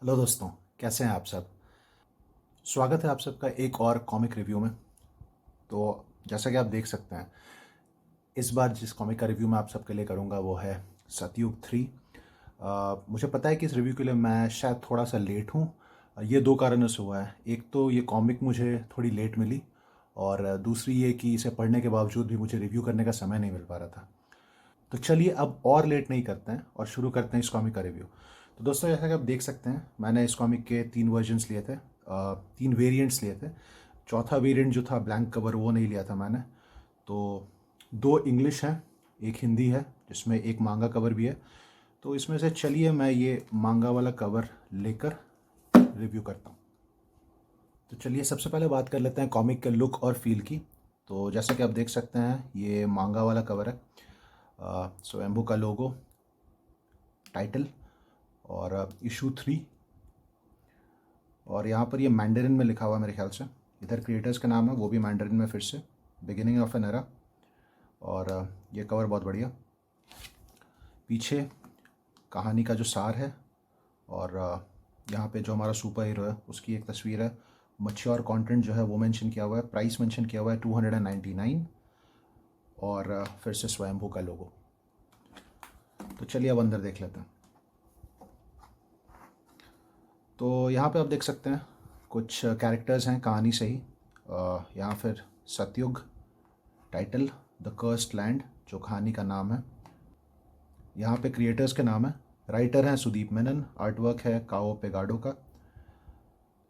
Hello दोस्तों, कैसे हैं आप सब। स्वागत है आप सबका एक और कॉमिक रिव्यू में। तो जैसा कि आप देख सकते हैं, इस बार जिस कॉमिक का रिव्यू मैं आप सबके लिए करूंगा वो है सतयुग 3। मुझे पता है कि इस रिव्यू के लिए मैं शायद थोड़ा सा लेट हूँ। ये दो कारणों से हुआ है। एक तो ये कॉमिक मुझे थोड़ी लेट मिली, और दूसरी ये कि इसे पढ़ने के बावजूद भी मुझे रिव्यू करने का समय नहीं मिल पा रहा था। तो चलिए अब और लेट नहीं करते हैं और शुरू करते हैं इस कॉमिक का रिव्यू। तो दोस्तों, जैसा कि आप देख सकते हैं, मैंने इस कॉमिक के 3 वर्जन्स लिए थे, 3 वेरिएंट्स लिए थे। चौथा वेरिएंट जो था ब्लैंक कवर, वो नहीं लिया था मैंने। तो 2 इंग्लिश हैं, एक हिंदी है जिसमें एक मांगा कवर भी है। तो इसमें से चलिए मैं ये मांगा वाला कवर लेकर रिव्यू करता हूँ। तो चलिए सबसे पहले बात कर लेते हैं कॉमिक के लुक और फील की। तो जैसा कि आप देख सकते हैं, ये मांगा वाला कवर है। स्वयंभू का लोगो, टाइटल और इशू 3। और यहाँ पर ये मैंडरिन में लिखा हुआ है मेरे ख्याल से। इधर क्रिएटर्स का नाम है, वो भी मैंडरिन में फिर से, बिगिनिंग ऑफ एन एरा। और ये कवर बहुत बढ़िया। पीछे कहानी का जो सार है, और यहाँ पे जो हमारा सुपर हीरो है उसकी एक तस्वीर है। मच्योर कंटेंट जो है वो मेंशन किया हुआ है, प्राइस मेंशन किया हुआ है 299। और फिर से स्वयंभू का लोगो। तो चलिए अब अंदर देख लेते हैं। तो यहाँ पे आप देख सकते हैं कुछ कैरेक्टर्स हैं कहानी से ही। यहाँ फिर सतयुग, टाइटल द कर्स्ड लैंड जो कहानी का नाम है। यहाँ पे क्रिएटर्स के नाम है। राइटर हैं सुदीप मेनन, आर्टवर्क है काओ पेगाडो का,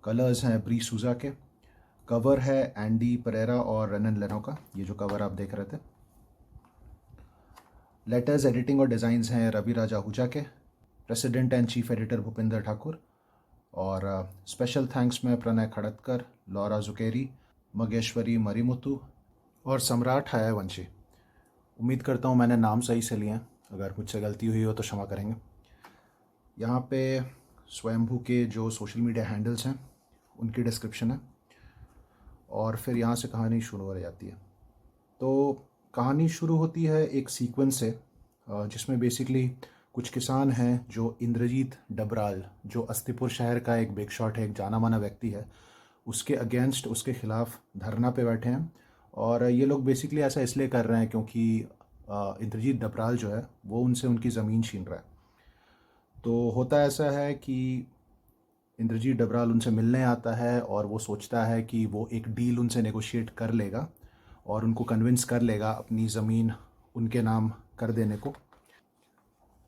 कलर्स हैं ब्री सूजा के, कवर है एंडी परेरा और रेनन लेनो का, ये जो कवर आप देख रहे थे। लेटर्स, एडिटिंग और डिज़ाइंस हैं रवि राजा हुजा के। President and chief editor Bhupinder Thakur. और स्पेशल थैंक्स में प्रणय खड़तकर, लॉरा जुकेरी, मगेश्वरी मरीमुतु और सम्राट हयावंशी। उम्मीद करता हूँ मैंने नाम सही से लिए हैं, अगर मुझसे गलती हुई हो तो क्षमा करेंगे। यहाँ पे स्वयंभू के जो सोशल मीडिया हैंडल्स हैं उनकी डिस्क्रिप्शन है, और फिर यहाँ से कहानी शुरू हो जाती है। तो कहानी शुरू होती है एक सीक्वेंस से, जिसमें बेसिकली कुछ किसान हैं जो इंद्रजीत डबराल, जो अस्तिपुर शहर का एक बिग शॉट है, एक जाना माना व्यक्ति है, उसके अगेंस्ट, उसके खिलाफ धरना पे बैठे हैं। और ये लोग बेसिकली ऐसा इसलिए कर रहे हैं क्योंकि इंद्रजीत डबराल जो है वो उनसे उनकी ज़मीन छीन रहा है। तो होता ऐसा है कि इंद्रजीत डबराल उनसे मिलने आता है और वो सोचता है कि वो एक डील उनसे नेगोशिएट कर लेगा और उनको कन्विंस कर लेगा अपनी ज़मीन उनके नाम कर देने को।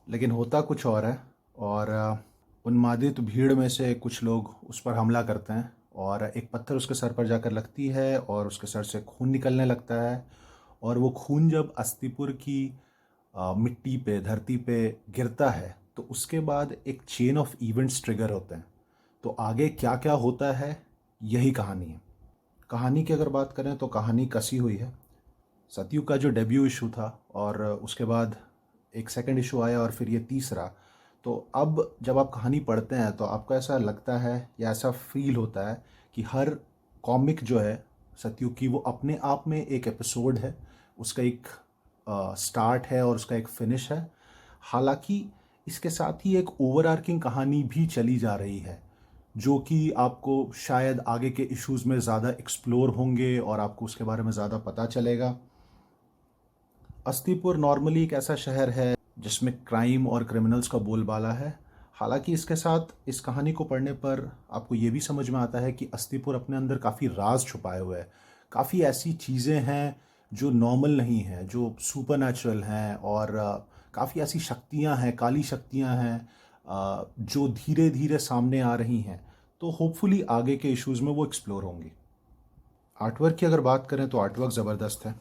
लेकिन होता कुछ और है, और उन्मादित भीड़ में से कुछ लोग उस पर हमला करते हैं और एक पत्थर उसके सर पर जाकर लगती है और उसके सर से खून निकलने लगता है। और वो खून जब अस्तिपुर की मिट्टी पे, धरती पे गिरता है, तो उसके बाद एक चेन ऑफ इवेंट्स ट्रिगर होते हैं। तो आगे क्या क्या होता है, यही कहानी है। कहानी की अगर बात करें तो कहानी कसी हुई है। सतयुग का जो डेब्यू इशू था, और उसके बाद एक सेकंड इशू आया, और फिर ये तीसरा। तो अब जब आप कहानी पढ़ते हैं तो आपको ऐसा लगता है या ऐसा फील होता है कि हर कॉमिक जो है सतयुग की, वो अपने आप में एक एपिसोड है। उसका एक स्टार्ट है और उसका एक फिनिश है। हालांकि इसके साथ ही एक ओवर आर्किंग कहानी भी चली जा रही है, जो कि आपको शायद आगे के इश्यूज़ में ज़्यादा एक्सप्लोर होंगे और आपको उसके बारे में ज़्यादा पता चलेगा। अस्तिपुर नॉर्मली एक ऐसा शहर है जिसमें क्राइम और क्रिमिनल्स का बोलबाला है। हालांकि इसके साथ इस कहानी को पढ़ने पर आपको ये भी समझ में आता है कि अस्तिपुर अपने अंदर काफ़ी राज छुपाए हुए है। काफ़ी ऐसी चीज़ें हैं जो नॉर्मल नहीं हैं, जो सुपर नेचुरल हैं, और काफ़ी ऐसी शक्तियां हैं, काली शक्तियां हैं, जो धीरे धीरे सामने आ रही हैं। तो होपफुली आगे के इश्यूज़ में वो एक्सप्लोर होंगी। आर्टवर्क की अगर बात करें तो आर्टवर्क ज़बरदस्त है।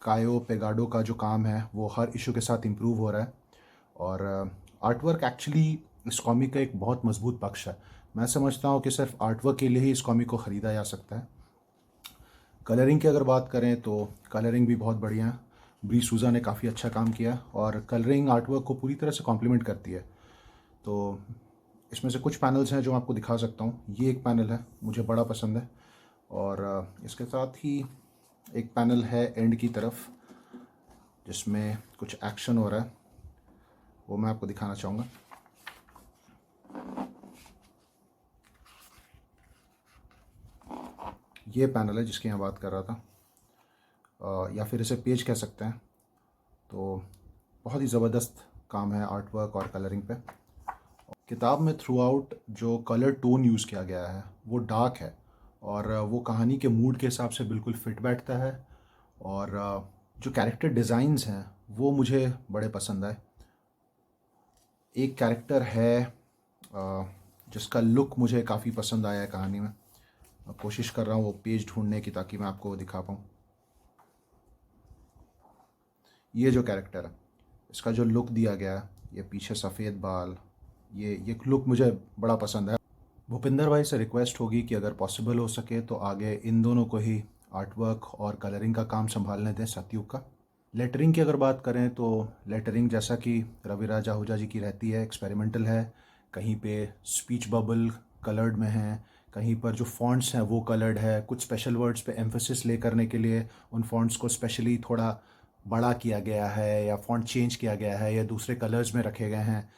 कायो पेगाडो का जो काम है वो हर इशू के साथ इम्प्रूव हो रहा है। और आर्टवर्क एक्चुअली इस कॉमिक का एक बहुत मजबूत पक्ष है। मैं समझता हूँ कि सिर्फ आर्टवर्क के लिए ही इस कॉमिक को ख़रीदा जा सकता है। कलरिंग की अगर बात करें तो कलरिंग भी बहुत बढ़िया है। ब्री सूजा ने काफ़ी अच्छा काम किया, और कलरिंग आर्टवर्क को पूरी तरह से कॉम्प्लीमेंट करती है। तो इसमें से कुछ पैनल्स हैं जो मैं आपको दिखा सकता हूँ। ये एक पैनल है, मुझे बड़ा पसंद है। और इसके साथ ही एक पैनल है एंड की तरफ जिसमें कुछ एक्शन हो रहा है, वो मैं आपको दिखाना चाहूँगा। ये पैनल है जिसकी मैं बात कर रहा था, या फिर इसे पेज कह सकते हैं। तो बहुत ही ज़बरदस्त काम है आर्ट वर्क और कलरिंग पे। किताब में थ्रू आउट जो कलर टोन यूज़ किया गया है वो डार्क है, और वो कहानी के मूड के हिसाब से बिल्कुल फिट बैठता है। और जो कैरेक्टर डिज़ाइंस हैं वो मुझे बड़े पसंद आए। एक कैरेक्टर है जिसका लुक मुझे काफ़ी पसंद आया है कहानी में। मैं कोशिश कर रहा हूँ वो पेज ढूंढने की ताकि मैं आपको वो दिखा पाऊँ। ये जो कैरेक्टर है, इसका जो लुक दिया गया है, ये पीछे सफ़ेद बाल, ये लुक मुझे बड़ा पसंद है। भूपिंदर भाई से रिक्वेस्ट होगी कि अगर पॉसिबल हो सके तो आगे इन दोनों को ही आर्ट वर्क और कलरिंग का काम संभालने दें सतयुग का। लेटरिंग की अगर बात करें तो लेटरिंग जैसा कि रविराज आहूजा जी की रहती है, एक्सपेरिमेंटल है। कहीं पे स्पीच बबल कलर्ड में है, कहीं पर जो फॉन्ट्स हैं वो कलर्ड है। कुछ स्पेशल वर्ड्स पे एम्फेसिस ले करने के लिए उन फॉन्ट्स को स्पेशली थोड़ा बड़ा किया गया है, या फॉन्ट चेंज किया गया है, या दूसरे कलर्स में रखे गए हैं।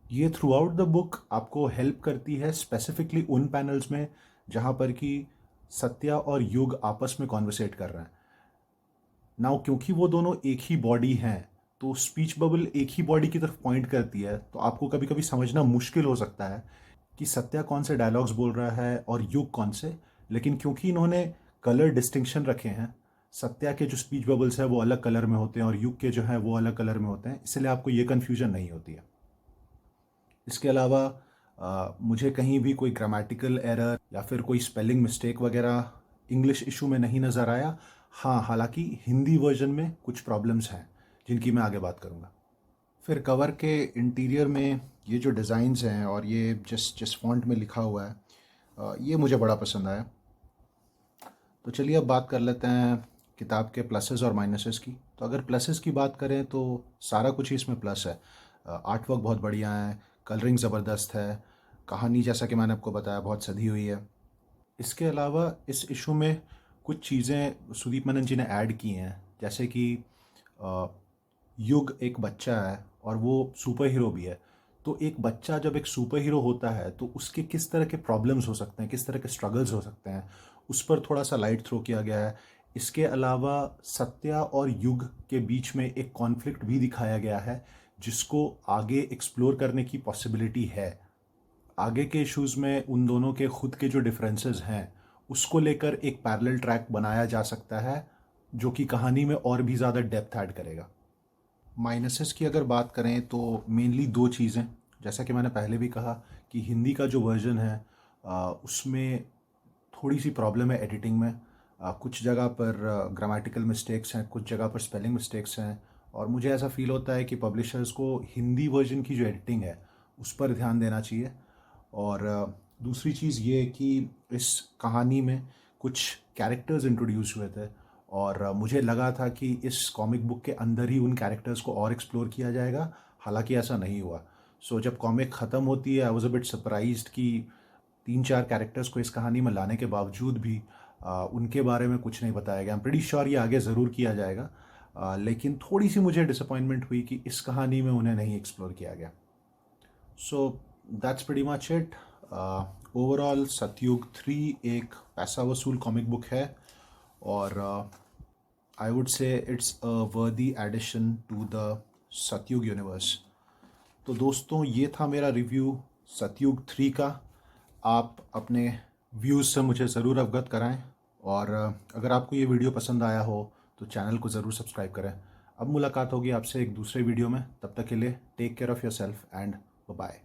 ये थ्रू आउट द बुक आपको हेल्प करती है स्पेसिफिकली उन पैनल्स में जहाँ पर कि सत्या और युग आपस में कॉन्वर्सेट कर रहे हैं। नाउ क्योंकि वो दोनों एक ही बॉडी हैं, तो स्पीच बबल एक ही बॉडी की तरफ पॉइंट करती है, तो आपको कभी कभी समझना मुश्किल हो सकता है कि सत्या कौन से डायलॉग्स बोल रहा है और युग कौन से। लेकिन क्योंकि इन्होंने कलर डिस्टिंक्शन रखे हैं, सत्या के जो स्पीच बबल्स हैं वो अलग कलर में होते हैं और युग के जो है वो अलग कलर में होते हैं, इसलिए आपको ये कन्फ्यूजन नहीं होती है। इसके अलावा मुझे कहीं भी कोई ग्रामेटिकल एरर या फिर कोई स्पेलिंग मिस्टेक वगैरह इंग्लिश इशू में नहीं नज़र आया। हाँ, हालांकि हिंदी वर्जन में कुछ प्रॉब्लम्स हैं जिनकी मैं आगे बात करूँगा। फिर कवर के इंटीरियर में ये जो डिज़ाइंस हैं और ये जिस जिस फॉन्ट में लिखा हुआ है, ये मुझे बड़ा पसंद आया। तो चलिए अब बात कर लेते हैं किताब के प्लसेस और माइनसेस की। तो अगर प्लसेस की बात करें तो सारा कुछ ही इसमें प्लस है। आर्ट वर्क बहुत बढ़िया है, कलरिंग ज़बरदस्त है, कहानी जैसा कि मैंने आपको बताया बहुत सधी हुई है। इसके अलावा इस इशू में कुछ चीज़ें सुदीप मेनन जी ने ऐड की हैं, जैसे कि अ, युग एक बच्चा है और वो सुपर हीरो भी है। तो एक बच्चा जब एक सुपर हीरो होता है तो उसके किस तरह के प्रॉब्लम्स हो सकते हैं, किस तरह के स्ट्रगल्स हो सकते हैं, उस पर थोड़ा सा लाइट थ्रो किया गया है। इसके अलावा सत्या और युग के बीच में एक कॉन्फ्लिक्ट भी दिखाया गया है जिसको आगे एक्सप्लोर करने की पॉसिबिलिटी है। आगे के इश्यूज़ में उन दोनों के खुद के जो डिफरेंसेस हैं उसको लेकर एक पैरेलल ट्रैक बनाया जा सकता है जो कि कहानी में और भी ज़्यादा डेप्थ ऐड करेगा। माइनसेस की अगर बात करें तो मेनली दो चीज़ें, जैसा कि मैंने पहले भी कहा कि हिंदी का जो वर्जन है उसमें थोड़ी सी प्रॉब्लम है एडिटिंग में। कुछ जगह पर ग्रामेटिकल मिस्टेक्स हैं, कुछ जगह पर स्पेलिंग मिस्टेक्स हैं, और मुझे ऐसा फील होता है कि पब्लिशर्स को हिंदी वर्जन की जो एडिटिंग है उस पर ध्यान देना चाहिए। और दूसरी चीज़ ये कि इस कहानी में कुछ कैरेक्टर्स इंट्रोड्यूस हुए थे और मुझे लगा था कि इस कॉमिक बुक के अंदर ही उन कैरेक्टर्स को और एक्सप्लोर किया जाएगा, हालांकि ऐसा नहीं हुआ। सो जब कॉमिक ख़त्म होती है I was a bit surprised कि 3-4 कैरेक्टर्स को इस कहानी में लाने के बावजूद भी उनके बारे में कुछ नहीं बताया गया। आई एम प्रीटी श्योर ये आगे ज़रूर किया जाएगा, लेकिन थोड़ी सी मुझे डिसअपॉइंटमेंट हुई कि इस कहानी में उन्हें नहीं एक्सप्लोर किया गया। So that's pretty much it. Overall सतयुग 3 एक पैसा वसूल कॉमिक बुक है, और I would say it's a वर्दी एडिशन टू द सतयुग यूनिवर्स। तो दोस्तों ये था मेरा रिव्यू सतयुग 3 का। आप अपने व्यूज़ से मुझे ज़रूर अवगत कराएं, और अगर आपको ये वीडियो पसंद आया हो तो चैनल को ज़रूर सब्सक्राइब करें। अब मुलाकात होगी आपसे एक दूसरे वीडियो में, तब तक के लिए take care of yourself and bye.